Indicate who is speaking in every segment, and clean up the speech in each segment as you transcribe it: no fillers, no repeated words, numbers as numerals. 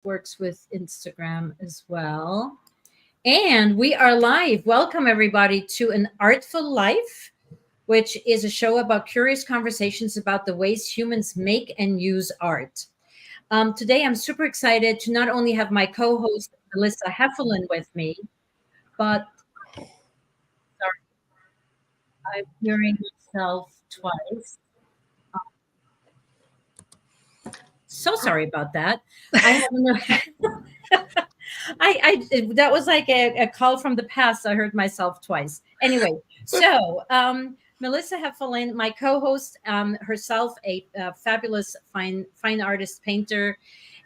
Speaker 1: works with Instagram as well. And we are live. Welcome, everybody, to An Artful Life, which is a show about curious conversations about the ways humans make and use art. Today, I'm super excited to not only have my co host, Melissa Hefferlin, with me, but sorry, I'm hearing myself twice. So sorry about that. I haven't. That was like a call from the past. I heard myself twice. Anyway, so Melissa Hefferlin, my co-host, herself a fabulous fine artist painter,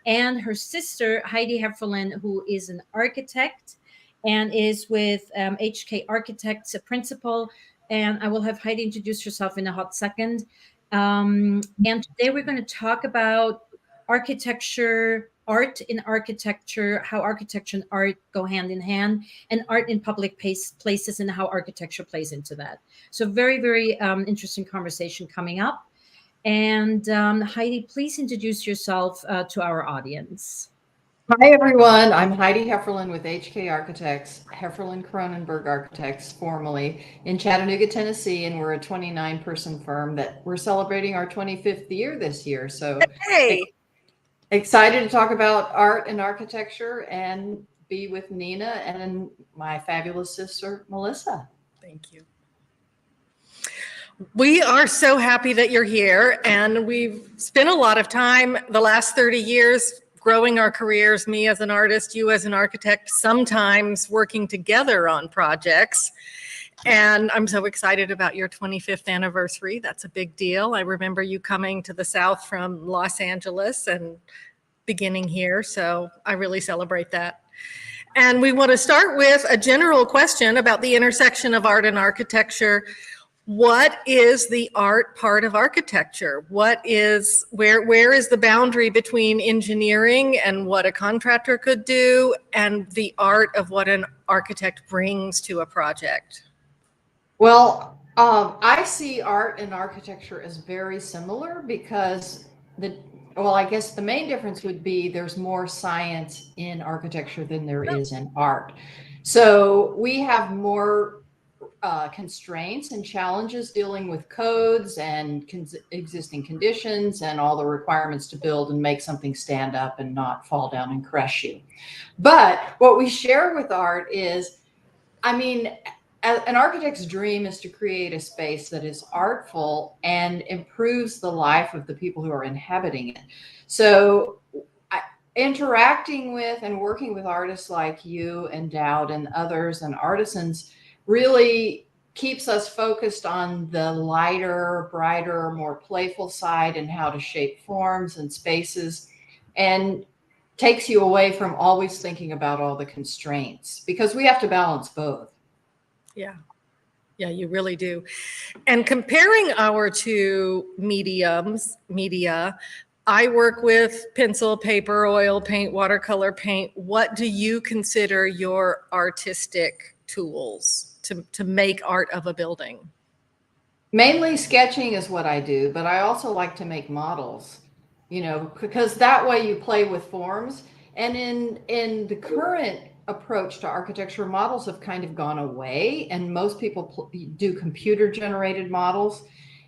Speaker 1: and her sister Heidi Hefferlin, who is an architect and is with HK Architects, a principal. And I will have Heidi introduce herself in a hot second. And today we're going to talk about architecture, art in architecture, how architecture and art go hand in hand, and art in public places and how architecture plays into that. So very, very interesting conversation coming up. And Heidi, please introduce yourself to our audience.
Speaker 2: Hi, everyone. I'm Heidi Hefferlin with HK Architects, Hefferlin Kronenberg Architects, formerly in Chattanooga, Tennessee, and we're a 29-person firm that we're celebrating our 25th year this year. So excited to talk about art and architecture and be with Nina and my fabulous sister, Melissa.
Speaker 3: Thank you. We are so happy that you're here, and we've spent a lot of time the last 30 years growing our careers, me as an artist, you as an architect, sometimes working together on projects. And I'm so excited about your 25th anniversary. That's a big deal. I remember you coming to the South from Los Angeles and beginning here, so I really celebrate that. And we want to start with a general question about the intersection of art and architecture. What is the art part of architecture? Where is the boundary between engineering and what a contractor could do and the art of what an architect brings to a project?
Speaker 2: Well, I see art and architecture as very similar because I guess the main difference would be there's more science in architecture than there is in art. So we have more constraints and challenges dealing with codes and existing conditions and all the requirements to build and make something stand up and not fall down and crush you. But what we share with art is, an architect's dream is to create a space that is artful and improves the life of the people who are inhabiting it. So interacting with and working with artists like you and Dowd and others and artisans really keeps us focused on the lighter, brighter, more playful side and how to shape forms and spaces, and takes you away from always thinking about all the constraints, because we have to balance both.
Speaker 3: Yeah, you really do. And comparing our two media, I work with pencil, paper, oil paint, watercolor paint. What do you consider your artistic tools to make art of a building?
Speaker 2: Mainly sketching is what I do, but I also like to make models, because that way you play with forms. And in the current approach to architecture, models have kind of gone away, and most people do computer generated models.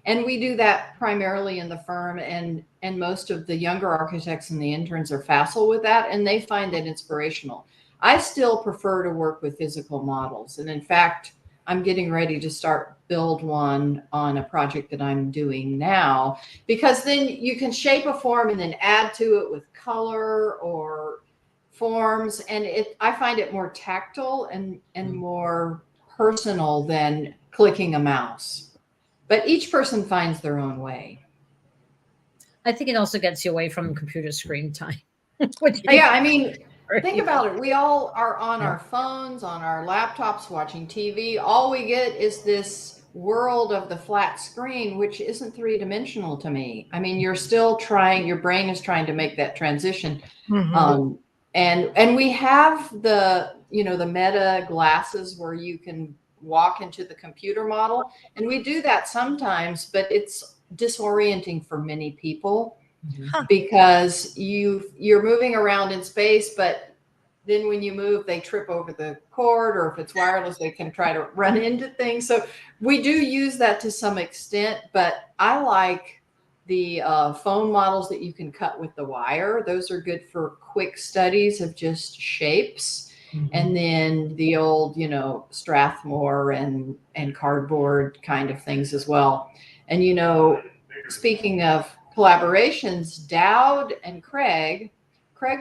Speaker 2: And we do that primarily in the firm, and most of the younger architects and the interns are facile with that, and they find it inspirational. I still prefer to work with physical models. And in fact, I'm getting ready to build one on a project that I'm doing now, because then you can shape a form and then add to it with color or forms. And I find it more tactile and more personal than clicking a mouse. But each person finds their own way.
Speaker 1: I think it also gets you away from computer screen time.
Speaker 2: Think about it. We all are on our phones, on our laptops, watching TV. All we get is this world of the flat screen, which isn't three-dimensional to me. You're still trying, your brain is trying to make that transition. Mm-hmm. And we have the meta glasses where you can walk into the computer model. And we do that sometimes, but it's disorienting for many people. because you're moving around in space, but then when you move, they trip over the cord, or if it's wireless, they can try to run into things. So we do use that to some extent, but I like the phone models that you can cut with the wire. Those are good for quick studies of just shapes. And then the old, Strathmore and cardboard kind of things as well. And, speaking of collaborations, Dowd and Craig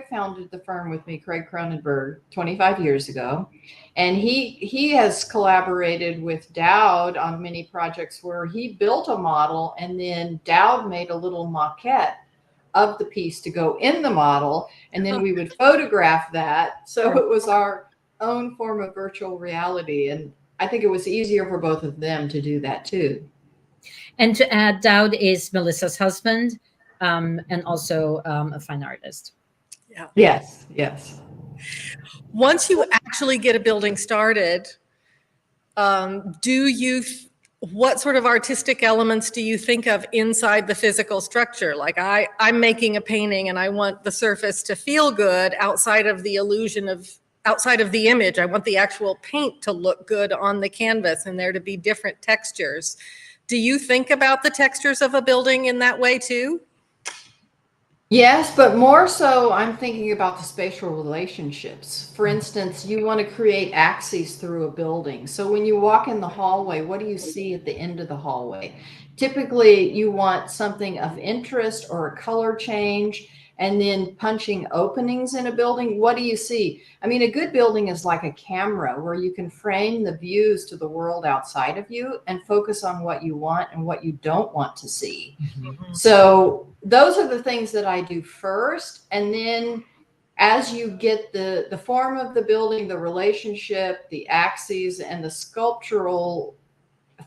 Speaker 2: founded the firm with me, Craig Kronenberg, 25 years ago. And he has collaborated with Dowd on many projects where he built a model and then Dowd made a little maquette of the piece to go in the model. And then we would photograph that. So it was our own form of virtual reality. And I think it was easier for both of them to do that too.
Speaker 1: And to add, Dowd is Melissa's husband, and also a fine artist.
Speaker 3: Yeah.
Speaker 2: Yes.
Speaker 3: Once you actually get a building started, what sort of artistic elements do you think of inside the physical structure? Like I'm making a painting and I want the surface to feel good outside of the image. I want the actual paint to look good on the canvas and there to be different textures. Do you think about the textures of a building in that way too?
Speaker 2: Yes, but more so, I'm thinking about the spatial relationships. For instance, you want to create axes through a building. So when you walk in the hallway, what do you see at the end of the hallway? Typically, you want something of interest or a color change, and then punching openings in a building. What do you see? I mean, a good building is like a camera where you can frame the views to the world outside of you and focus on what you want and what you don't want to see. So those are the things that I do first. And then as you get the form of the building, the relationship, the axes, and the sculptural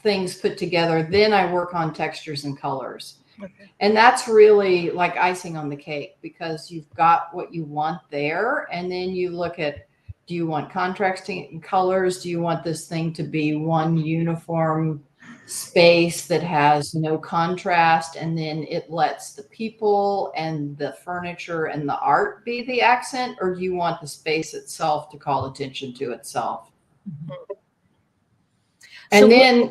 Speaker 2: things put together, then I work on textures and colors. Okay. And that's really like icing on the cake, because you've got what you want there. And then you look at, do you want contrasting colors? Do you want this thing to be one uniform space that has no contrast? And then it lets the people and the furniture and the art be the accent? Or do you want the space itself to call attention to itself? And
Speaker 1: So
Speaker 2: then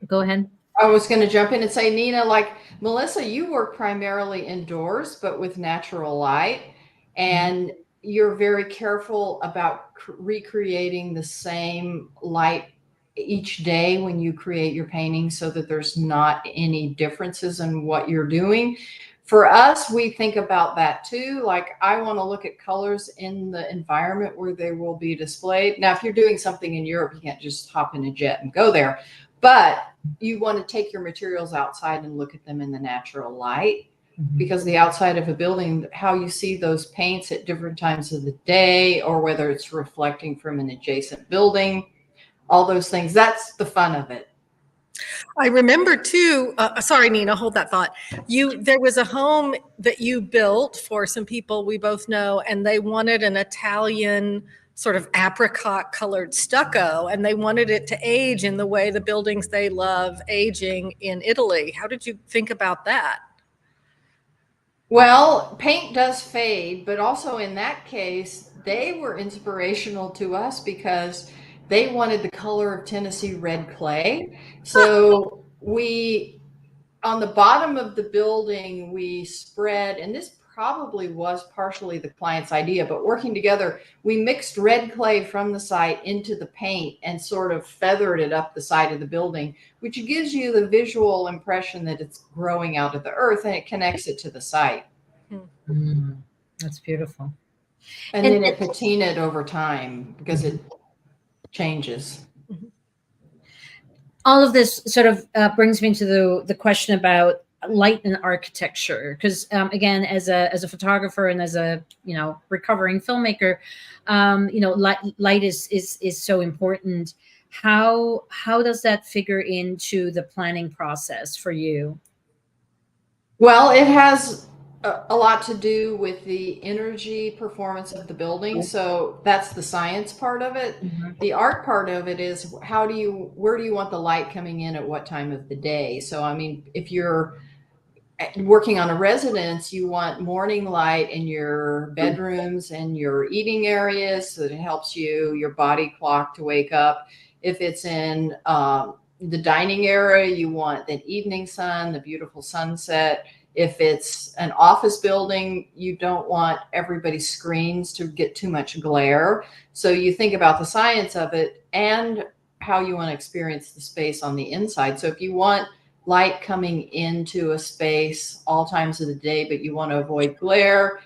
Speaker 1: go ahead.
Speaker 2: I was going to jump in and say, Nina, like Melissa, you work primarily indoors, but with natural light. And you're very careful about recreating the same light each day when you create your painting so that there's not any differences in what you're doing. For us, we think about that too. Like, I want to look at colors in the environment where they will be displayed. Now, if you're doing something in Europe, you can't just hop in a jet and go there. But you want to take your materials outside and look at them in the natural light, because the outside of a building, how you see those paints at different times of the day, or whether it's reflecting from an adjacent building, all those things, that's the fun of it.
Speaker 3: I remember too, sorry, Nina, hold that thought. There was a home that you built for some people we both know, and they wanted an Italian sort of apricot colored stucco, and they wanted it to age in the way the buildings they love aging in Italy. How did you think about that?
Speaker 2: Well, paint does fade, but also in that case, they were inspirational to us because they wanted the color of Tennessee red clay. So on the bottom of the building, we spread, and this probably was partially the client's idea, but working together, we mixed red clay from the site into the paint and sort of feathered it up the side of the building, which gives you the visual impression that it's growing out of the earth, and it connects it to the site.
Speaker 1: That's beautiful.
Speaker 2: And then it patinaed over time because it changes.
Speaker 1: All of this sort of brings me to the question about light and architecture, because again, as a photographer and as a recovering filmmaker, light is so important. How does that figure into the planning process for you?
Speaker 2: Well, it has a lot to do with the energy performance of the building. So that's the science part of it. The art part of it is where do you want the light coming in at what time of the day? So, I mean, if you're working on a residence, you want morning light in your bedrooms and your eating areas so that it helps your body clock to wake up. If it's in the dining area, you want the evening sun, the beautiful sunset. If it's an office building, you don't want everybody's screens to get too much glare. So you think about the science of it and how you want to experience the space on the inside. So if you want light coming into a space all times of the day, but you want to avoid glare,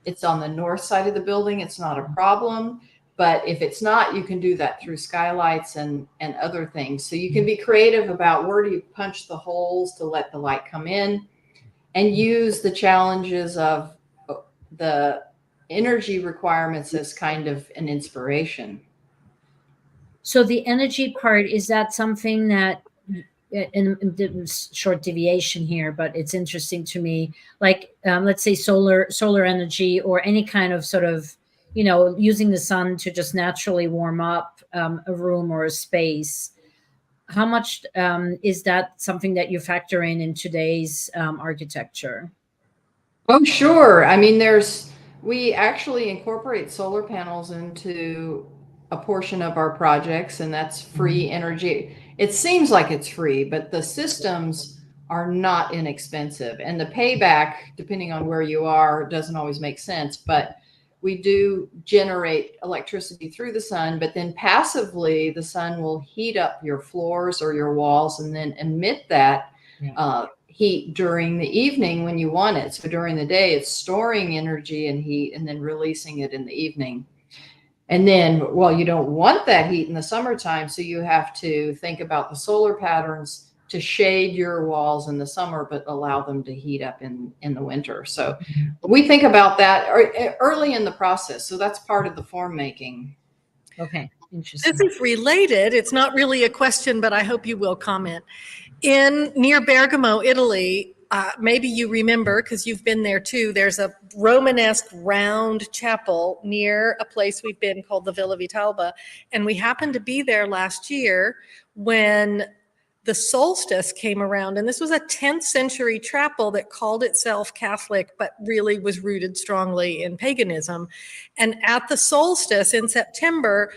Speaker 2: it's on the north side of the building, it's not a problem. But if it's not, you can do that through skylights and other things. So you can be creative about where do you punch the holes to let the light come in, and use the challenges of the energy requirements as kind of an inspiration.
Speaker 1: So the energy part, is that something that, and short deviation here, but it's interesting to me, like let's say solar energy, or any kind of sort of, using the sun to just naturally warm up a room or a space. How much is that something that you factor in today's architecture?
Speaker 2: Oh, sure. I mean, we actually incorporate solar panels into a portion of our projects, and that's free energy. It seems like it's free, but the systems are not inexpensive. And the payback, depending on where you are, doesn't always make sense. But we do generate electricity through the sun, but then passively, the sun will heat up your floors or your walls and then emit that heat during the evening when you want it. So during the day, it's storing energy and heat and then releasing it in the evening. And then, well, you don't want that heat in the summertime, so you have to think about the solar patterns to shade your walls in the summer, but allow them to heat up in the winter. So we think about that early in the process. So that's part of the form making.
Speaker 1: Okay, interesting.
Speaker 3: This is related. It's not really a question, but I hope you will comment. Near Bergamo, Italy, maybe you remember because you've been there too, there's a Romanesque round chapel near a place we've been called the Villa Vitalba. And we happened to be there last year when the solstice came around. And this was a 10th century chapel that called itself Catholic, but really was rooted strongly in paganism. And at the solstice in September,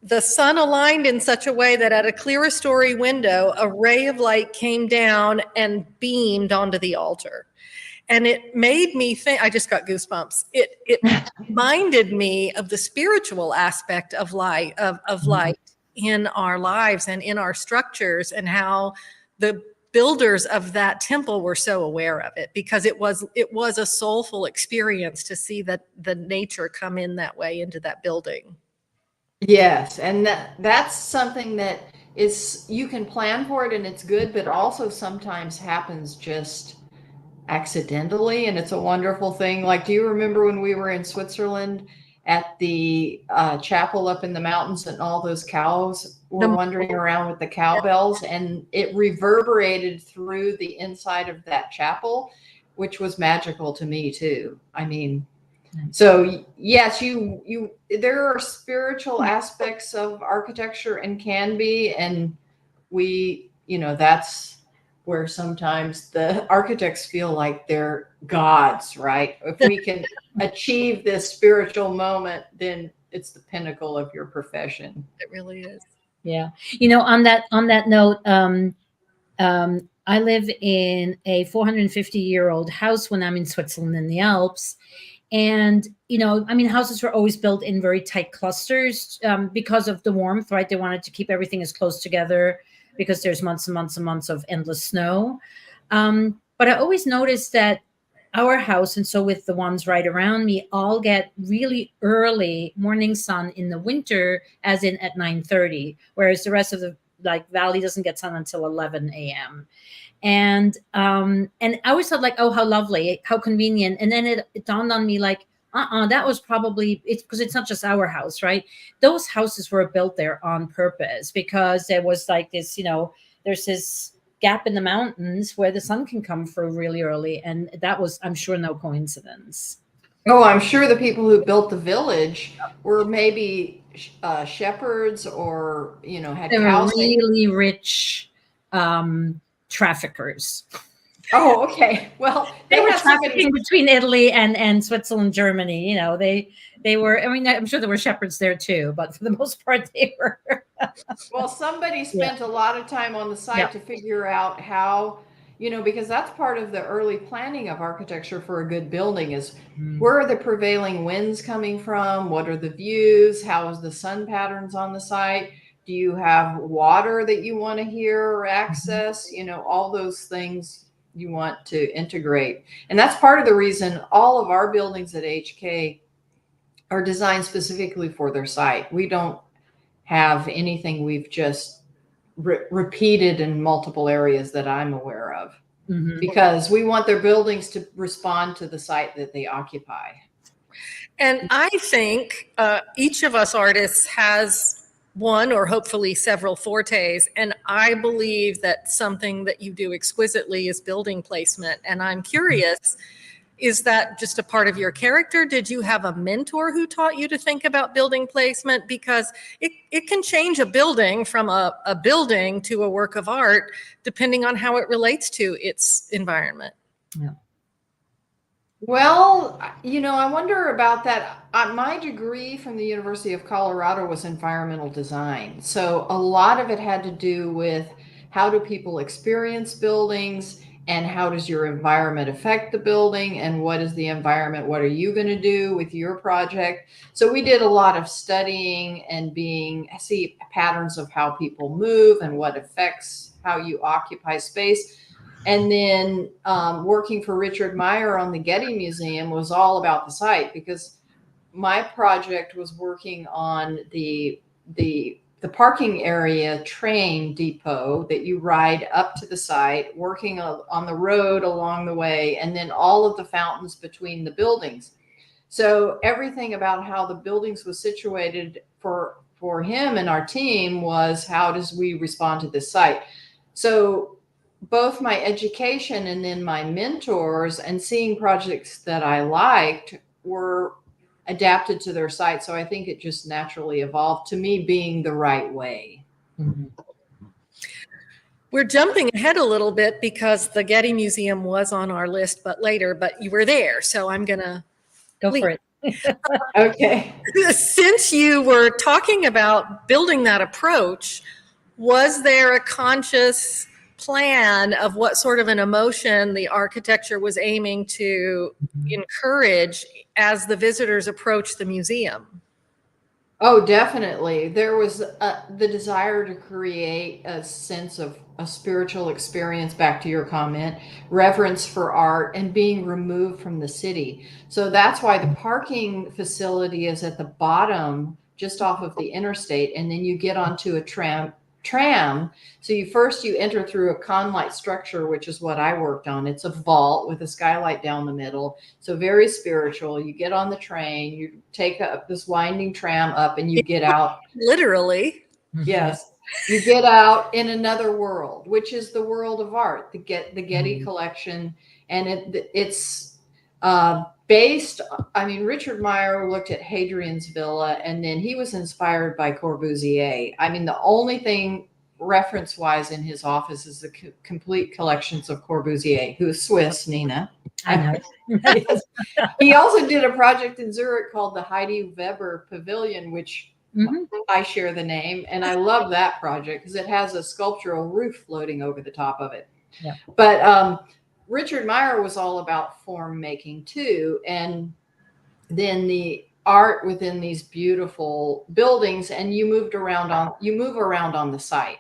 Speaker 3: the sun aligned in such a way that at a clerestory window, a ray of light came down and beamed onto the altar. And it made me think, I just got goosebumps. It reminded me of the spiritual aspect of light, of light in our lives and in our structures, and how the builders of that temple were so aware of it, because it was a soulful experience to see that the nature come in that way into that building.
Speaker 2: Yes, and that's something that is, you can plan for it and it's good, but also sometimes happens just accidentally, and it's a wonderful thing. Like, do you remember when we were in Switzerland at the chapel up in the mountains, and all those cows were wandering around with the cowbells, and it reverberated through the inside of that chapel, which was magical to me too. I mean, so yes, there are spiritual aspects of architecture, and can be, and we, that's where sometimes the architects feel like they're gods, right? If we can achieve this spiritual moment, then it's the pinnacle of your profession.
Speaker 3: It really is.
Speaker 1: Yeah. On that note, I live in a 450-year-old house when I'm in Switzerland in the Alps. And, houses were always built in very tight clusters because of the warmth, right? They wanted to keep everything as close together because there's months and months and months of endless snow. But I always noticed that our house, and so with the ones right around me, all get really early morning sun in the winter, as in at 9:30, whereas the rest of the valley doesn't get sun until 11 a.m. And I always thought oh, how lovely, how convenient. And then it dawned on me that was probably, it's because it's not just our house, right? Those houses were built there on purpose because there was this, there's this gap in the mountains where the sun can come through really early. And that was, I'm sure, no coincidence.
Speaker 2: Oh, I'm sure the people who built the village were maybe shepherds, or, had
Speaker 1: they
Speaker 2: cows.
Speaker 1: Were really rich traffickers.
Speaker 2: Oh, okay. Well,
Speaker 1: They were
Speaker 2: had somebody.
Speaker 1: trafficking between Italy and Switzerland, Germany. You know, they were. I mean, I'm sure there were shepherds there too, but for the most part, they were.
Speaker 2: Well, somebody
Speaker 1: Yeah.
Speaker 2: spent a lot of time on the site
Speaker 1: Yeah.
Speaker 2: to figure out how, because that's part of the early planning of architecture for a good building is where are the prevailing winds coming from? What are the views? How is the sun patterns on the site? Do you have water that you want to hear or access? All those things you want to integrate. And that's part of the reason all of our buildings at HK are designed specifically for their site. We don't have anything we've just repeated in multiple areas that I'm aware of, because we want their buildings to respond to the site that they occupy.
Speaker 3: And I think each of us artists has one or hopefully several fortes. And I believe that something that you do exquisitely is building placement. And I'm curious, is that just a part of your character? Did you have a mentor who taught you to think about building placement? Because it can change a building from a building to a work of art, depending on how it relates to its environment.
Speaker 1: Yeah.
Speaker 2: Well, I wonder about that. My degree from the University of Colorado was environmental design. So a lot of it had to do with how do people experience buildings and how does your environment affect the building and what is the environment? What are you going to do with your project? So we did a lot of studying and see patterns of how people move and what affects how you occupy space. And then working for Richard Meier on the Getty Museum was all about the site, because my project was working on the parking area train depot that you ride up to the site, working on the road along the way, and then all of the fountains between the buildings. So everything about how the buildings was situated for him and our team was how does we respond to this site. So both my education and then my mentors and seeing projects that I liked were adapted to their site. So I think it just naturally evolved to me being the right way.
Speaker 3: We're jumping ahead a little bit because the Getty Museum was on our list, but you were there. So I'm going to
Speaker 1: Go for it.
Speaker 2: Okay.
Speaker 3: Since you were talking about building that approach, was there a conscious plan of what sort of an emotion the architecture was aiming to encourage as the visitors approached the museum?
Speaker 2: Oh, definitely. There was the desire to create a sense of a spiritual experience, back to your comment, reverence for art, and being removed from the city. So that's why the parking facility is at the bottom, just off of the interstate, and then you get onto a tram. So you enter through a conlight structure, which is what I worked on. It's a vault with a skylight down the middle. So very spiritual. You get on the train, you take up this winding tram up, and you get out.
Speaker 3: Literally.
Speaker 2: Yes. You get out in another world, which is the world of art, the Getty collection. And it's based, Richard Meier looked at Hadrian's Villa, and then he was inspired by Corbusier. The only thing reference-wise in his office is the complete collections of Corbusier, who is Swiss, Nina.
Speaker 1: I know.
Speaker 2: He also did a project in Zurich called the Heidi Weber Pavilion, which I share the name, and I love that project because it has a sculptural roof floating over the top of it.
Speaker 1: Yeah.
Speaker 2: But Richard Meier was all about form making too, and then the art within these beautiful buildings, and you move around on the site.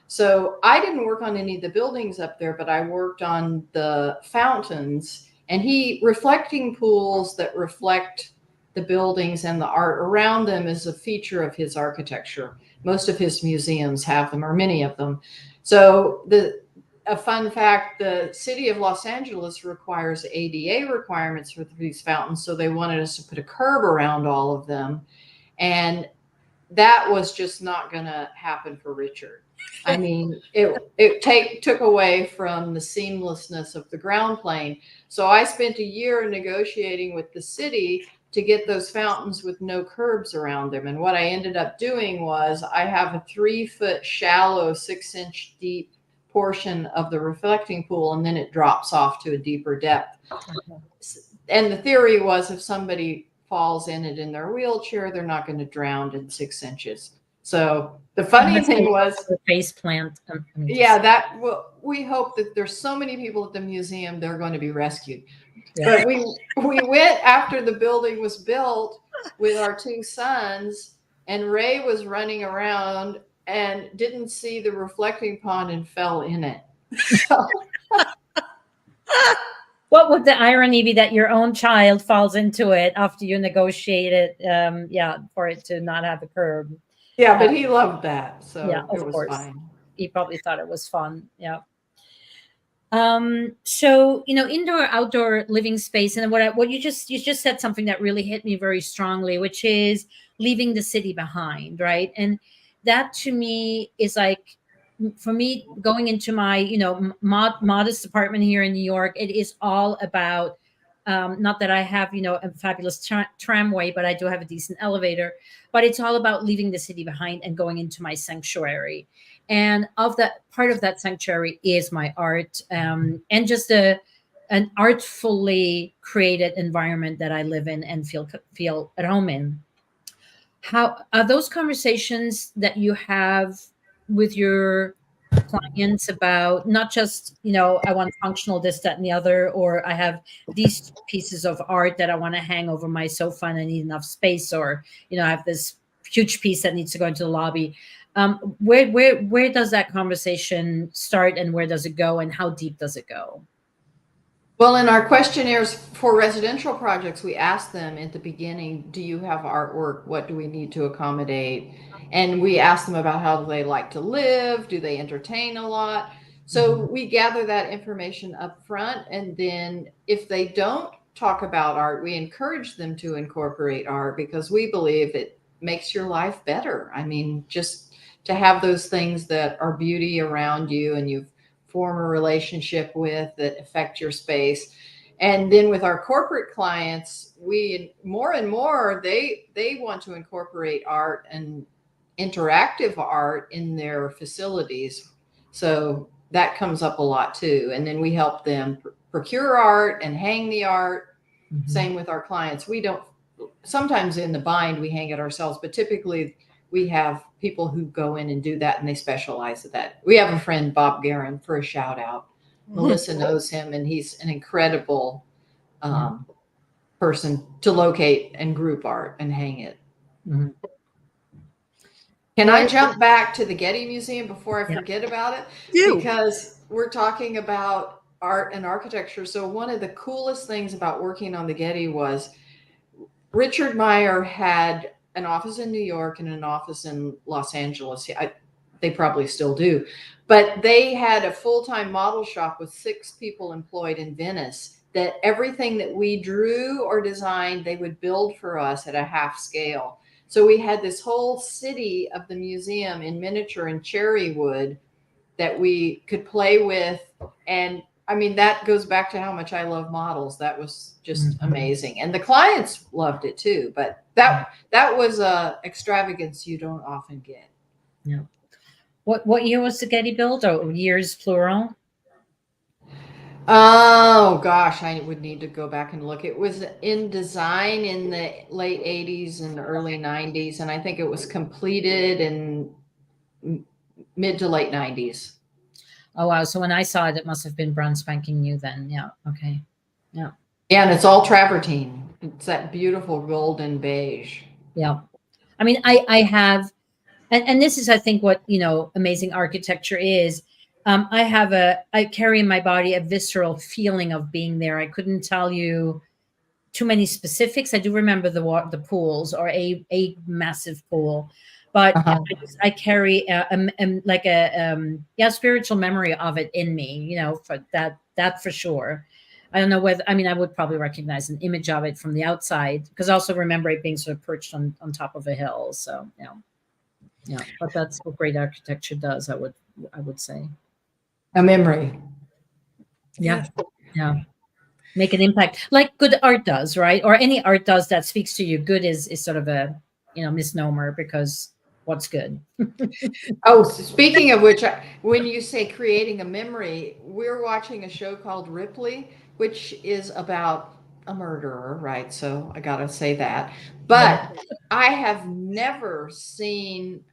Speaker 2: So I didn't work on any of the buildings up there, but I worked on the fountains, and reflecting pools that reflect the buildings and the art around them is a feature of his architecture. Most of his museums have them, or many of them. So a fun fact, the city of Los Angeles requires ADA requirements for these fountains. So they wanted us to put a curb around all of them. And that was just not going to happen for Richard. It took away from the seamlessness of the ground plane. So I spent a year negotiating with the city to get those fountains with no curbs around them. And what I ended up doing was I have a 3-foot shallow, 6-inch deep portion of the reflecting pool, and then it drops off to a deeper depth. And the theory was if somebody falls in it in their wheelchair, they're not going to drown in 6 inches. So the funny thing was
Speaker 1: the face plant.
Speaker 2: Yeah, we hope that there's so many people at the museum, they're going to be rescued.
Speaker 1: Yeah.
Speaker 2: But we went after the building was built with our 2 sons, and Ray was running around and didn't see the reflecting pond and fell in it. So,
Speaker 1: what would the irony be that your own child falls into it after you negotiated, for it to not have a curb?
Speaker 2: yeah, but he loved that, so
Speaker 1: Yeah,
Speaker 2: it
Speaker 1: of
Speaker 2: was
Speaker 1: course.
Speaker 2: fine.
Speaker 1: He probably thought it was fun. Yeah. So indoor outdoor living space, and what you just said something that really hit me very strongly, which is leaving the city behind, right? And that to me is like, for me, going into my modest apartment here in New York, it is all about not that I have a fabulous tramway, but I do have a decent elevator. But it's all about leaving the city behind and going into my sanctuary. And of that, part of that sanctuary is my art, and just an artfully created environment that I live in and feel at home in. How are those conversations that you have with your clients about not just I want functional this, that, and the other, or I have these pieces of art that I want to hang over my sofa and I need enough space, or I have this huge piece that needs to go into the lobby. Where does that conversation start, and where does it go, and how deep does it go?
Speaker 2: Well, in our questionnaires for residential projects, we asked them at the beginning, do you have artwork? What do we need to accommodate? And we asked them about how they like to live. Do they entertain a lot? So we gather that information up front. And then if they don't talk about art, we encourage them to incorporate art, because we believe it makes your life better. I mean, just to have those things that are beauty around you and you've form a relationship with that affect your space. And then with our corporate clients, we more and more, they want to incorporate art and interactive art in their facilities. So that comes up a lot too. And then we help them procure art and hang the art. Same with our clients. We don't, sometimes in the bind we hang it ourselves, but typically we have people who go in and do that, and they specialize at that. We have a friend, Bob Guerin, for a shout out. Melissa knows him, and he's an incredible person to locate and group art and hang it. Can I jump back to the Getty Museum before I forget about it? Because we're talking about art and architecture. So one of the coolest things about working on the Getty was Richard Meier had an office in New York and an office in Los Angeles. They probably still do, but they had a full-time model shop with 6 people employed in Venice, that everything that we drew or designed, they would build for us at a half scale. So we had this whole city of the museum in miniature and cherry wood that we could play with. And I mean, that goes back to how much I love models. That was just amazing. And the clients loved it too, but that was a extravagance you don't often get.
Speaker 1: Yeah. What year was the Getty built? Or years plural?
Speaker 2: Oh gosh, I would need to go back and look. It was in design in the late 80s and early 90s, and I think it was completed in mid to late 90s.
Speaker 1: Oh wow! So when I saw it, it must have been brand spanking new then. Yeah. Okay. Yeah.
Speaker 2: Yeah, and it's all travertine. It's that beautiful golden beige.
Speaker 1: Yeah. I mean, I have, and this is, I think, what amazing architecture is. I carry in my body a visceral feeling of being there. I couldn't tell you too many specifics. I do remember the pools, or a massive pool, but I carry like a spiritual memory of it in me. For that for sure. I don't know whether, I mean, I would probably recognize an image of it from the outside, because I also remember it being sort of perched on top of a hill. So yeah, but that's what great architecture does. I would say.
Speaker 2: A memory.
Speaker 1: Yeah. Make an impact, like good art does, right? Or any art does that speaks to you. Good is sort of a misnomer, because what's good.
Speaker 2: Oh, speaking of which, when you say creating a memory, we're watching a show called Ripley, which is about a murderer, right? So I gotta say that. But I have never seen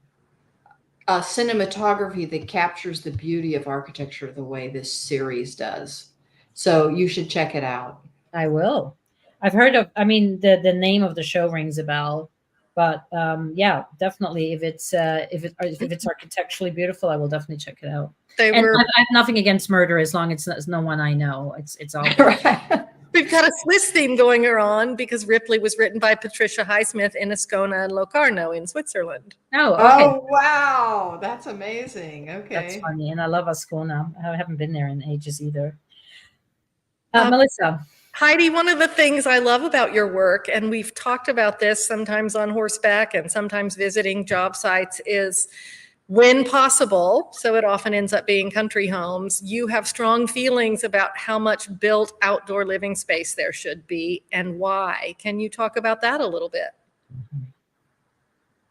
Speaker 2: a cinematography that captures the beauty of architecture the way this series does. So you should check it out.
Speaker 1: I will. I've heard of. I mean, the name of the show rings a bell, but yeah, definitely. If it's architecturally beautiful, I will definitely check it out.
Speaker 3: They
Speaker 1: And
Speaker 3: were.
Speaker 1: I have nothing against murder as long as it's no one I know. It's all good.
Speaker 2: Right.
Speaker 3: We've got a Swiss theme going on because Ripley was written by Patricia Highsmith in Ascona and Locarno in Switzerland.
Speaker 1: Oh, okay.
Speaker 2: Oh, wow. That's amazing.
Speaker 1: That's
Speaker 2: Okay.
Speaker 1: funny. And I love Ascona. I haven't been there in ages either.
Speaker 3: Um,
Speaker 1: Melissa.
Speaker 3: Heidi, one of the things I love about your work, and we've talked about this sometimes on horseback and sometimes visiting job sites, is when possible, so it often ends up being country homes, you have strong feelings about how much built outdoor living space there should be and why. Can you talk about that a little bit?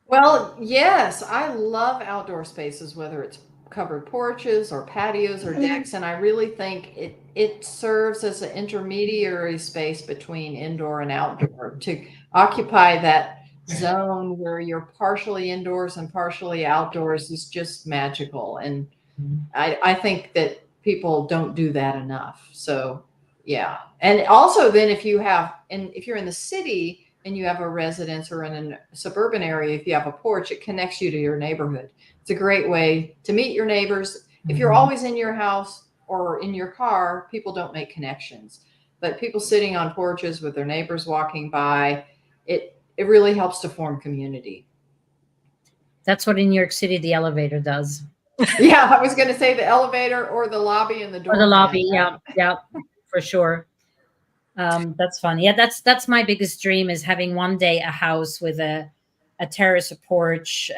Speaker 2: Well, yes, I love outdoor spaces, whether it's covered porches or patios or decks, and I really think it serves as an intermediary space between indoor and outdoor to occupy that zone where you're partially indoors and partially outdoors is just magical. And I think that people don't do that enough. So yeah. And also then if you're in the city and you have a residence or in a suburban area, if you have a porch, it connects you to your neighborhood. It's a great way to meet your neighbors. If you're always in your house or in your car, people don't make connections. But people sitting on porches with their neighbors walking by, it really helps to form community.
Speaker 1: That's what in New York City the elevator does.
Speaker 2: Yeah, I was going to say the elevator or the lobby and the door.
Speaker 1: Or the lobby, yeah, for sure. That's fun. Yeah, that's my biggest dream is having one day a house with a terrace, a porch.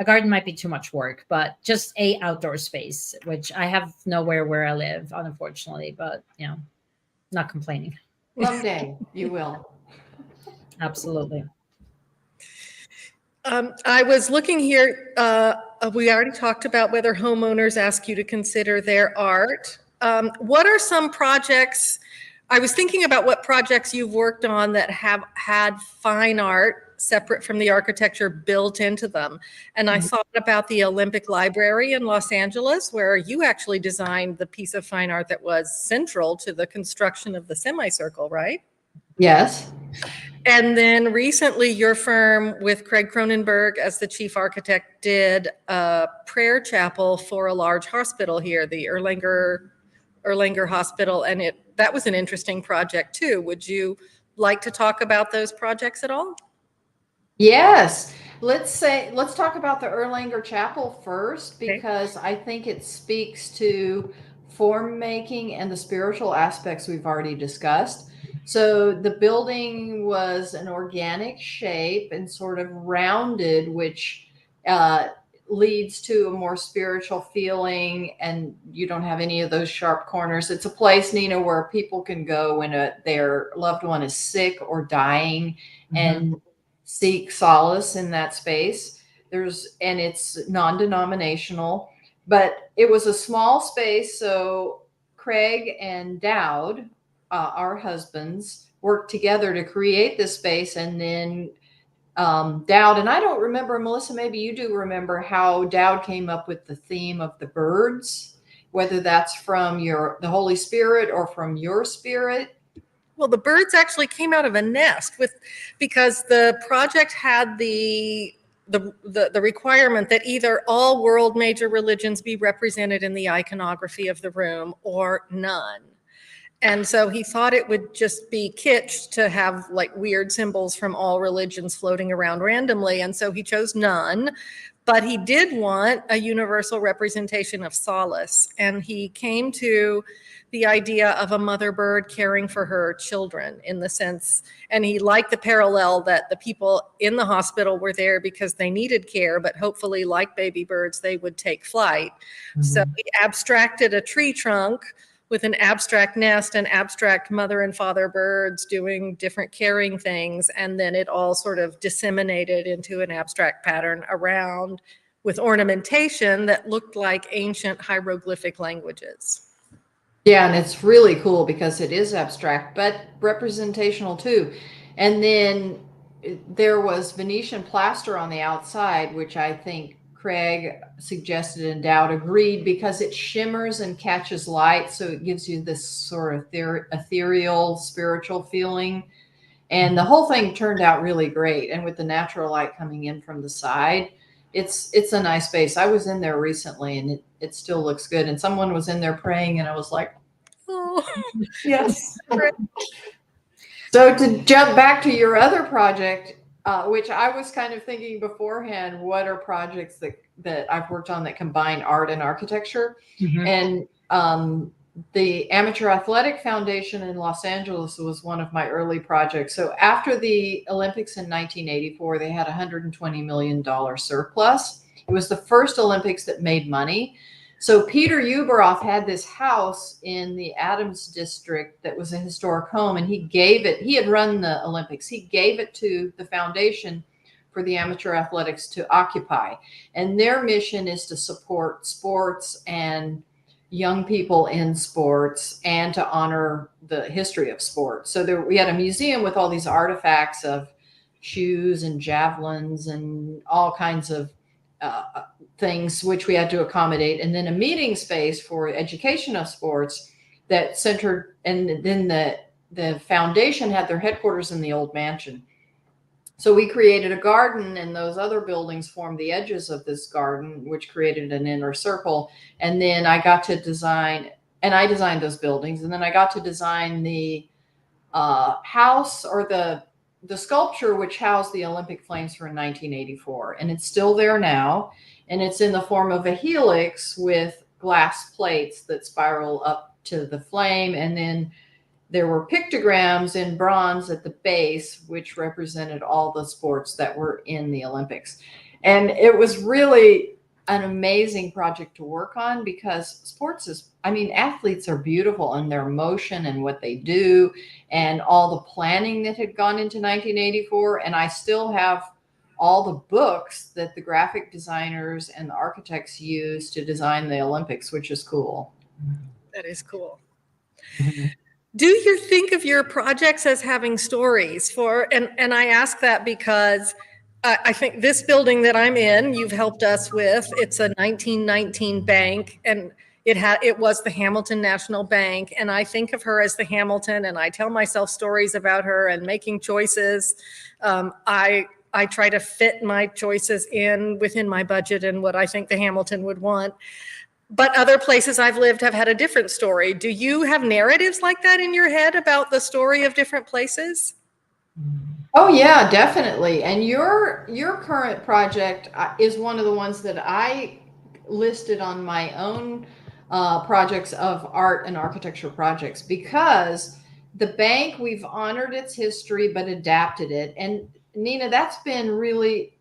Speaker 1: A garden might be too much work, but just a outdoor space, which I have nowhere where I live, unfortunately. But not complaining.
Speaker 2: Someday you will.
Speaker 1: Absolutely.
Speaker 3: I was looking here, we already talked about whether homeowners ask you to consider their art. What are some projects, I was thinking about what projects you've worked on that have had fine art separate from the architecture built into them. And I thought about the Olympic Library in Los Angeles, where you actually designed the piece of fine art that was central to the construction of the semicircle, right?
Speaker 2: Yes.
Speaker 3: And then recently your firm with Craig Kronenberg as the chief architect did a prayer chapel for a large hospital here, the Erlanger Hospital. And that was an interesting project too. Would you like to talk about those projects at all?
Speaker 2: Yes. Let's talk about the Erlanger Chapel first, because I think it speaks to form making and the spiritual aspects we've already discussed. So the building was an organic shape and sort of rounded, which leads to a more spiritual feeling, and you don't have any of those sharp corners. It's a place, Nina, where people can go when their loved one is sick or dying and seek solace in that space. And it's non-denominational, but it was a small space. So Craig and Dowd, our husbands, worked together to create this space. And then Dowd, and I don't remember, Melissa, maybe you do remember how Dowd came up with the theme of the birds, whether that's from the Holy Spirit or from your spirit.
Speaker 3: Well, the birds actually came out of a nest because the project had the requirement that either all world major religions be represented in the iconography of the room or none. And so he thought it would just be kitsch to have like weird symbols from all religions floating around randomly. And so he chose none, but he did want a universal representation of solace. And he came to the idea of a mother bird caring for her children in the sense, and he liked the parallel that the people in the hospital were there because they needed care, but hopefully like baby birds, they would take flight. So he abstracted a tree trunk with an abstract nest and abstract mother and father birds doing different caring things. And then it all sort of disseminated into an abstract pattern around with ornamentation that looked like ancient hieroglyphic languages.
Speaker 2: Yeah, and it's really cool because it is abstract, but representational too. And then there was Venetian plaster on the outside, which I think Craig suggested and Dowd agreed because it shimmers and catches light. So it gives you this sort of ethereal, spiritual feeling. And the whole thing turned out really great. And with the natural light coming in from the side, it's a nice space. I was in there recently and it still looks good. And someone was in there praying and I was like,
Speaker 3: Oh,
Speaker 2: yes. So to jump back to your other project, which I was kind of thinking beforehand, what are projects that I've worked on that combine art and architecture? And the Amateur Athletic Foundation in Los Angeles was one of my early projects. So after the Olympics in 1984, they had $120 million surplus. It was the first Olympics that made money. So Peter Uberoff had this house in the Adams district that was a historic home, and he had run the Olympics. He gave it to the foundation for the amateur athletics to occupy. And their mission is to support sports and young people in sports and to honor the history of sports. So we had a museum with all these artifacts of shoes and javelins and all kinds of things which we had to accommodate, and then a meeting space for education of sports that centered, and then the foundation had their headquarters in the old mansion. So we created a garden, and those other buildings formed the edges of this garden, which created an inner circle. And then I got to design, and I designed those buildings, and then I got to design the house or the sculpture which housed the Olympic flames for 1984, and it's still there now. And it's in the form of a helix with glass plates that spiral up to the flame. And then there were pictograms in bronze at the base, which represented all the sports that were in the Olympics. And it was really an amazing project to work on because athletes are beautiful in their motion and what they do and all the planning that had gone into 1984. And I still have all the books that the graphic designers and the architects used to design the Olympics, which is cool.
Speaker 3: That is cool. Do you think of your projects as having stories and I ask that because I think this building that I'm in, you've helped us with, it's a 1919 bank, and it was the Hamilton National Bank. And I think of her as the Hamilton, and I tell myself stories about her and making choices. I try to fit my choices within my budget and what I think the Hamilton would want. But other places I've lived have had a different story. Do you have narratives like that in your head about the story of different places?
Speaker 2: Oh yeah, definitely. And your current project is one of the ones that I listed on my own projects of art and architecture projects, because the bank, we've honored its history but adapted it. And Nina, that's been really,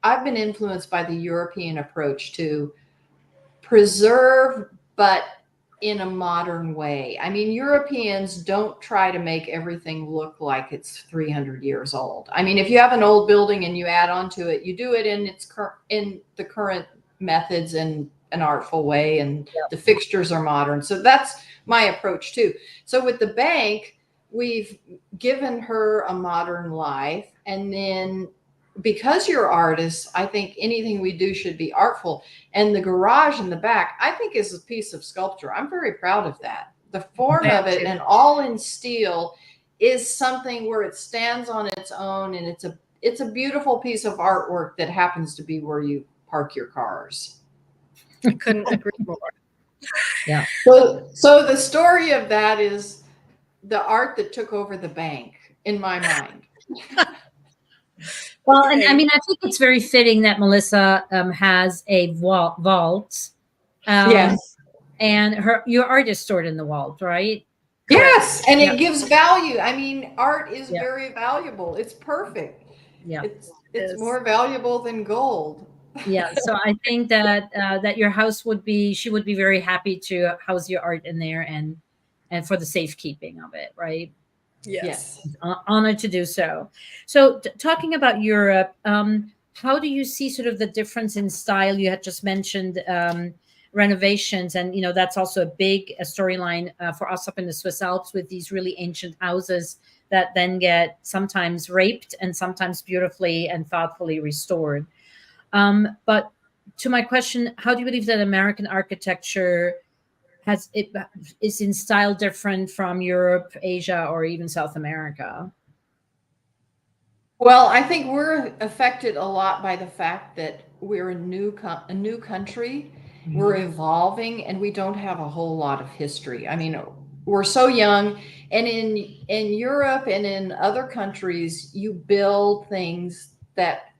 Speaker 2: I've been influenced by the European approach to preserve, but in a modern way. I mean, Europeans don't try to make everything look like it's 300 years old. I mean, if you have an old building and you add on to it, you do it in the current methods in an artful way, and the fixtures are modern. So that's my approach too. So with the bank, we've given her a modern life. And then because you're artists, I think anything we do should be artful. And the garage in the back, I think, is a piece of sculpture. I'm very proud of that. The form of it, and all in steel, is something where it stands on its own, and it's a beautiful piece of artwork that happens to be where you park your cars.
Speaker 3: I couldn't agree more.
Speaker 1: Yeah.
Speaker 2: So the story of that is the art that took over the bank in my mind.
Speaker 1: Well, and I mean, I think it's very fitting that Melissa has a vault.
Speaker 2: Yes.
Speaker 1: And your art is stored in the vault, right?
Speaker 2: Yes, and it gives value. I mean, art is very valuable. It's perfect.
Speaker 1: Yeah,
Speaker 2: it's more valuable than gold.
Speaker 1: Yeah, so I think that that your house she would be very happy to house your art in there, and and for the safekeeping of it, right?
Speaker 3: Yes.
Speaker 1: Honored to do so. So, talking about Europe, how do you see sort of the difference in style? You had just mentioned renovations, and that's also a big storyline for us up in the Swiss Alps with these really ancient houses that then get sometimes raped and sometimes beautifully and thoughtfully restored. But to my question, how do you believe that American architecture is in style different from Europe, Asia, or even South America?
Speaker 2: Well, I think we're affected a lot by the fact that we're a new country. We're evolving, and we don't have a whole lot of history. I mean, we're so young, and in Europe and in other countries, you build things that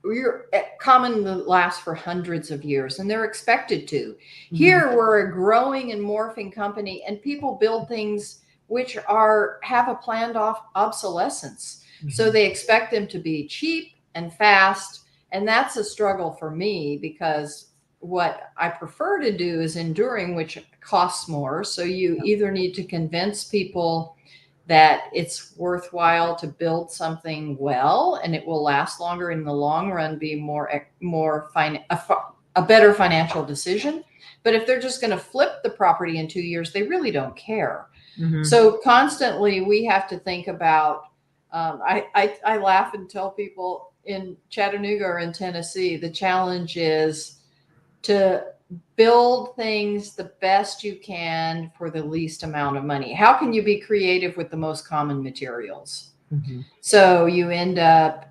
Speaker 2: we're common to last for hundreds of years, and they're expected to. Here, we're a growing and morphing company, and people build things which have a planned obsolescence. So they expect them to be cheap and fast, and that's a struggle for me, because what I prefer to do is enduring, which costs more. So you either need to convince people that it's worthwhile to build something well, and it will last longer in the long run, be a better financial decision. But if they're just going to flip the property in 2 years, they really don't care. So constantly we have to think about, I laugh and tell people in Chattanooga or in Tennessee, the challenge is to build things the best you can for the least amount of money. How can you be creative with the most common materials? So you end up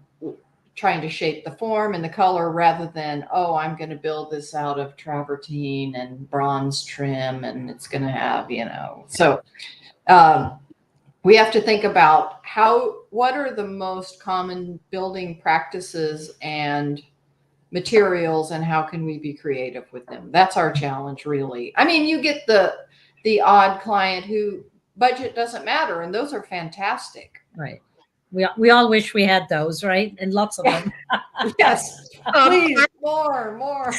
Speaker 2: trying to shape the form and the color rather than, oh, I'm going to build this out of travertine and bronze trim, and it's going to have, so we have to think about what are the most common building practices and materials, and how can we be creative with them? That's our challenge, really. I mean, you get the odd client who budget doesn't matter, and those are fantastic.
Speaker 1: Right. We all wish we had those, right? And lots of them.
Speaker 2: Yes. Please, more.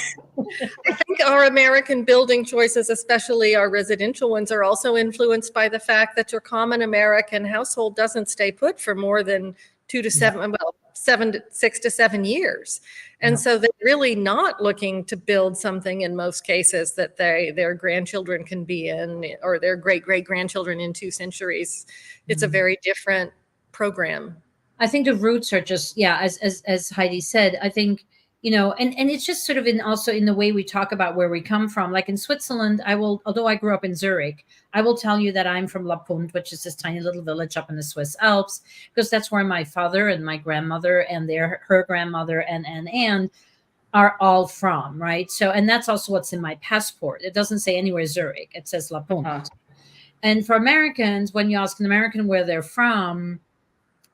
Speaker 3: I think our American building choices, especially our residential ones, are also influenced by the fact that your common American household doesn't stay put for more than 6 to 7 years. And so they're really not looking to build something in most cases that their grandchildren can be in, or their great-great-grandchildren in 2 centuries. It's a very different program.
Speaker 1: I think the roots are just, as Heidi said, I think, and it's just sort of also in the way we talk about where we come from. Like in Switzerland, although I grew up in Zurich, I will tell you that I'm from La Punt, which is this tiny little village up in the Swiss Alps, because that's where my father and my grandmother and her grandmother and are all from, right? So, and that's also what's in my passport. It doesn't say anywhere Zurich. It says La Punt. And for Americans, when you ask an American where they're from,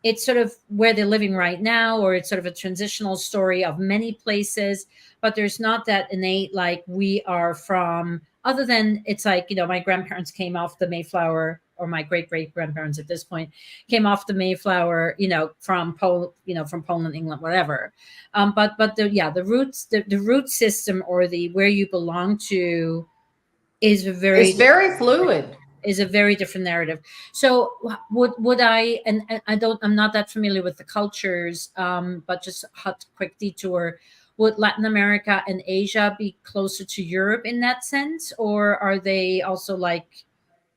Speaker 1: it's sort of where they're living right now, or it's sort of a transitional story of many places, but there's not that innate, like, we are from, other than it's like, my grandparents came off the Mayflower, or my great-great-grandparents at this point came off the Mayflower, from Poland, England, whatever. But the roots, the root system, or the where you belong to is
Speaker 2: It's very fluid.
Speaker 1: Is a very different narrative. So would I, and I'm not that familiar with the cultures, but just a quick detour, would Latin America and Asia be closer to Europe in that sense? Or are they also like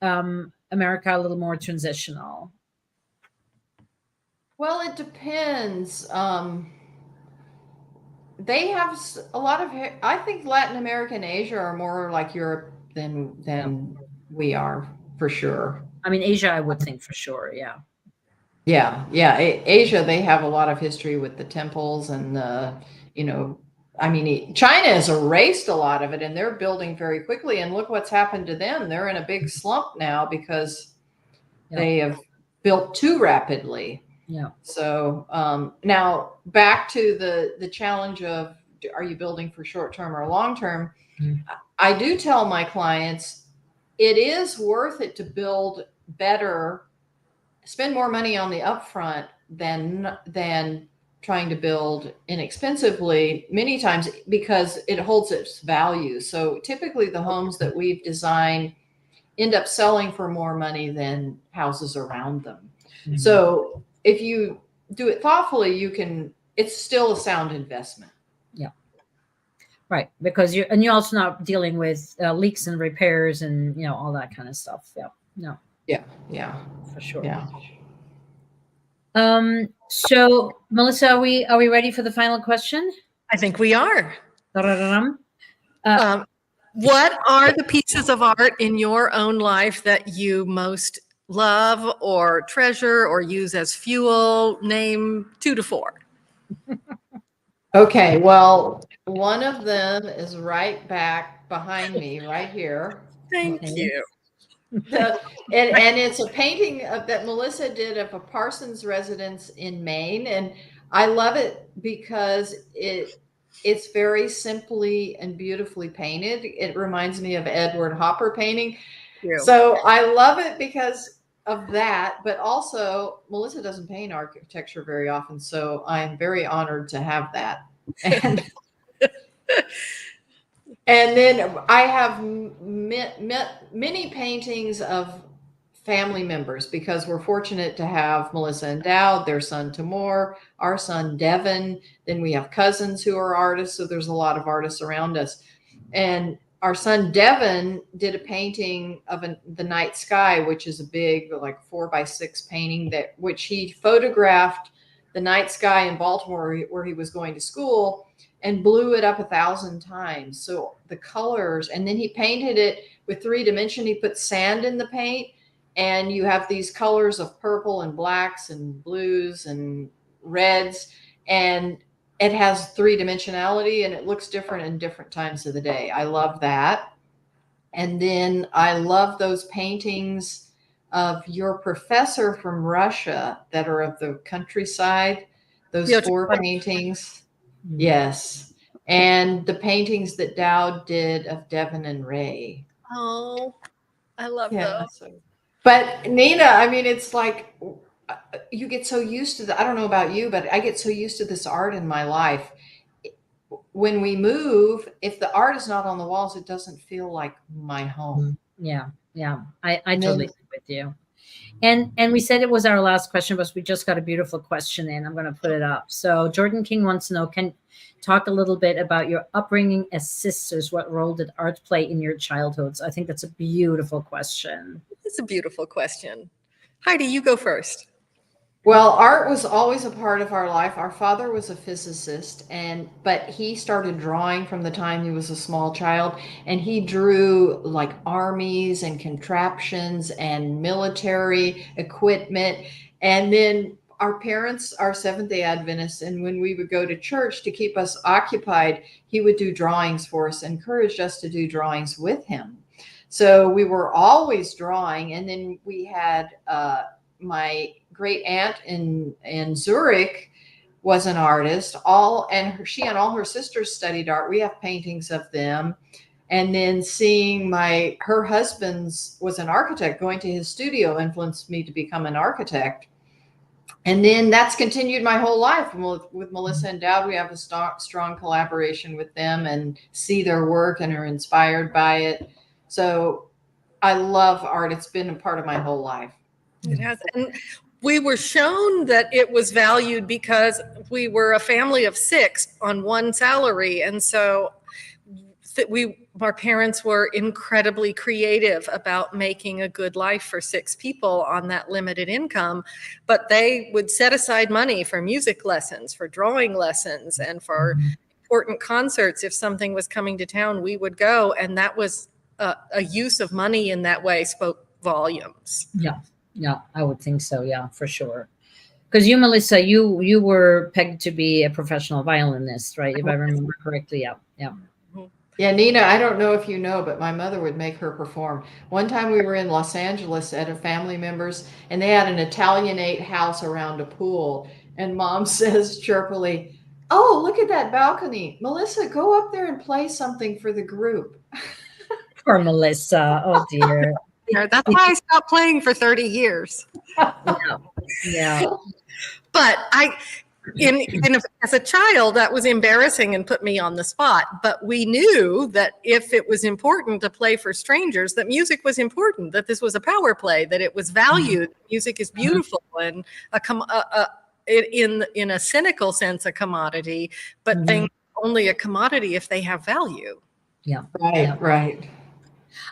Speaker 1: America, a little more transitional?
Speaker 2: Well, it depends. They have a lot of, I think Latin America and Asia are more like Europe than we are, for sure.
Speaker 1: I mean, Asia, I would think for sure. Yeah.
Speaker 2: Asia, they have a lot of history with the temples and I mean, China has erased a lot of it, and they're building very quickly. And look what's happened to them. They're in a big slump now because they have built too rapidly.
Speaker 1: Yeah.
Speaker 2: So now back to the challenge of, are you building for short term or long term? I do tell my clients, it is worth it to build better, spend more money on the upfront than trying to build inexpensively many times, because it holds its value. So typically the homes that we've designed end up selling for more money than houses around them.
Speaker 1: Mhm.
Speaker 2: So if you do it thoughtfully, it's still a sound investment.
Speaker 1: Right, because you're also not dealing with leaks and repairs and all that kind of stuff. Yeah, no,
Speaker 2: Yeah.
Speaker 1: for sure.
Speaker 2: Yeah.
Speaker 1: So Melissa, are we ready for the final question?
Speaker 3: I think we are.
Speaker 1: Da-da-da-dum.
Speaker 3: What are the pieces of art in your own life that you most love or treasure or use as fuel? Name 2 to 4.
Speaker 2: Okay, well, one of them is right back behind me, right here.
Speaker 3: Thank
Speaker 1: Okay.
Speaker 3: you.
Speaker 2: And it's a painting that Melissa did of a Parsons residence in Maine, and I love it because it's very simply and beautifully painted. It reminds me of Edward Hopper painting.
Speaker 3: Thank you.
Speaker 2: So I love it because of that, but also Melissa doesn't paint architecture very often, so I'm very honored to have that. And then I have many paintings of family members because we're fortunate to have Melissa and Dowd, their son Timur, our son Devin. Then we have cousins who are artists, so there's a lot of artists around us. And our son Devin did a painting of the night sky, which is a big, like 4x6 painting which he photographed the night sky in Baltimore where he was going to school and blew it up 1,000 times. So the colors, and then he painted it with 3-dimension. He put sand in the paint, and you have these colors of purple and blacks and blues and reds, and it has 3-dimensionality, and it looks different in different times of the day. I love that. And then I love those paintings of your professor from Russia that are of the countryside, those 4 paintings. Yes. And the paintings that Dowd did of Devin and Ray.
Speaker 3: Oh, I love those.
Speaker 2: But Nina, I mean, it's like you get so used to I don't know about you, but I get so used to this art in my life. When we move, if the art is not on the walls, it doesn't feel like my home.
Speaker 1: Yeah. I totally agree with you. And we said it was our last question, but we just got a beautiful question in. I'm going to put it up. So Jordan King wants to know, can talk a little bit about your upbringing as sisters. What role did art play in your childhoods? I think that's a beautiful question.
Speaker 3: It's a beautiful question. Heidi, you go first.
Speaker 2: Well, art was always a part of our life. Our father was a physicist, but he started drawing from the time he was a small child, and he drew like armies and contraptions and military equipment. And then our parents are Seventh-day Adventists, and when we would go to church to keep us occupied, he would do drawings for us, encouraged us to do drawings with him. So we were always drawing. And then we had my great aunt in Zurich was an artist. She and all her sisters studied art. We have paintings of them. And then seeing her husband's was an architect, going to his studio influenced me to become an architect. And then that's continued my whole life. With Melissa and Dowd, we have a strong collaboration with them and see their work and are inspired by it. So I love art. It's been a part of my whole life.
Speaker 3: It has. And we were shown that it was valued because we were a family of 6 on one salary. And so our parents were incredibly creative about making a good life for 6 people on that limited income. But they would set aside money for music lessons, for drawing lessons, and for important concerts. If something was coming to town, we would go. And that was a use of money in that way spoke volumes.
Speaker 1: Yeah, I would think so. Yeah, for sure. Because you, Melissa, you were pegged to be a professional violinist, right? If I remember correctly.
Speaker 2: Yeah, Nina, I don't know if you know, but my mother would make her perform. One time we were in Los Angeles at a family member's, and they had an Italianate house around a pool. And Mom says chirpily, "Oh, look at that balcony. Melissa, go up there and play something for the group."
Speaker 1: Poor Melissa. Oh, dear.
Speaker 3: That's why I stopped playing for 30 years.
Speaker 1: Yeah.
Speaker 3: But as a child, that was embarrassing and put me on the spot. But we knew that if it was important to play for strangers, that music was important, that this was a power play, that it was valued. Music is beautiful and in a cynical sense, a commodity, but things only a commodity if they have value.
Speaker 1: Yeah.
Speaker 2: Right,
Speaker 1: Yeah.
Speaker 2: right.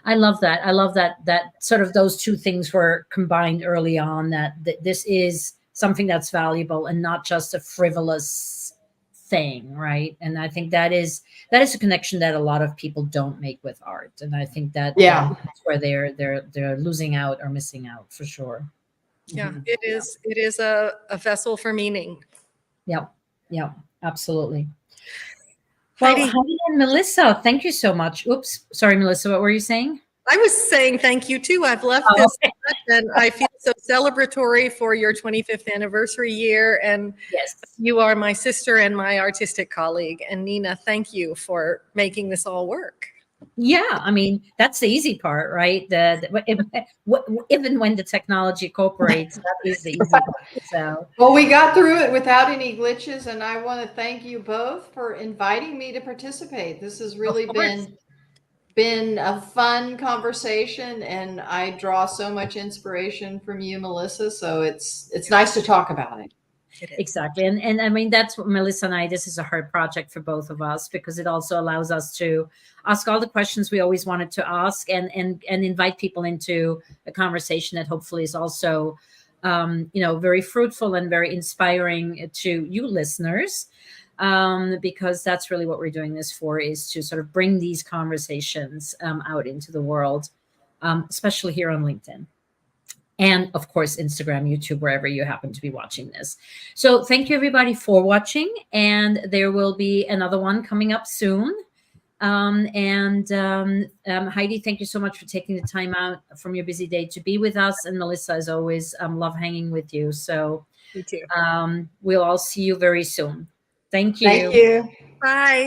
Speaker 1: I love that. I love that sort of those two things were combined early on, that this is something that's valuable and not just a frivolous thing, right? And I think that is a connection that a lot of people don't make with art. And I think that that's where they're losing out or missing out for sure.
Speaker 3: Yeah, it is a vessel for meaning.
Speaker 1: Yep. Yep. Absolutely. Well, Heidi and Melissa, thank you so much. Oops. Sorry, Melissa, what were you saying?
Speaker 3: I was saying thank you too. I've left this and I feel so celebratory for your 25th anniversary year. And
Speaker 1: yes,
Speaker 3: you are my sister and my artistic colleague. And Nina, thank you for making this all work.
Speaker 1: Yeah, I mean, that's the easy part, right? Even when the technology cooperates, that is the easy part. So,
Speaker 2: well, we got through it without any glitches, and I want to thank you both for inviting me to participate. This has really been a fun conversation, and I draw so much inspiration from you, Melissa. So it's nice to talk about it.
Speaker 1: Exactly. And I mean, that's what Melissa and I, this is a hard project for both of us, because it also allows us to ask all the questions we always wanted to ask, and invite people into a conversation that hopefully is also, very fruitful and very inspiring to you listeners. Because that's really what we're doing this for, is to sort of bring these conversations out into the world, especially here on LinkedIn. And of course, Instagram, YouTube, wherever you happen to be watching this. So thank you everybody for watching. And there will be another one coming up soon. Heidi, thank you so much for taking the time out from your busy day to be with us. And Melissa, as always, love hanging with you. So
Speaker 3: you too.
Speaker 1: We'll all see you very soon. Thank you.
Speaker 2: Thank you.
Speaker 3: Bye.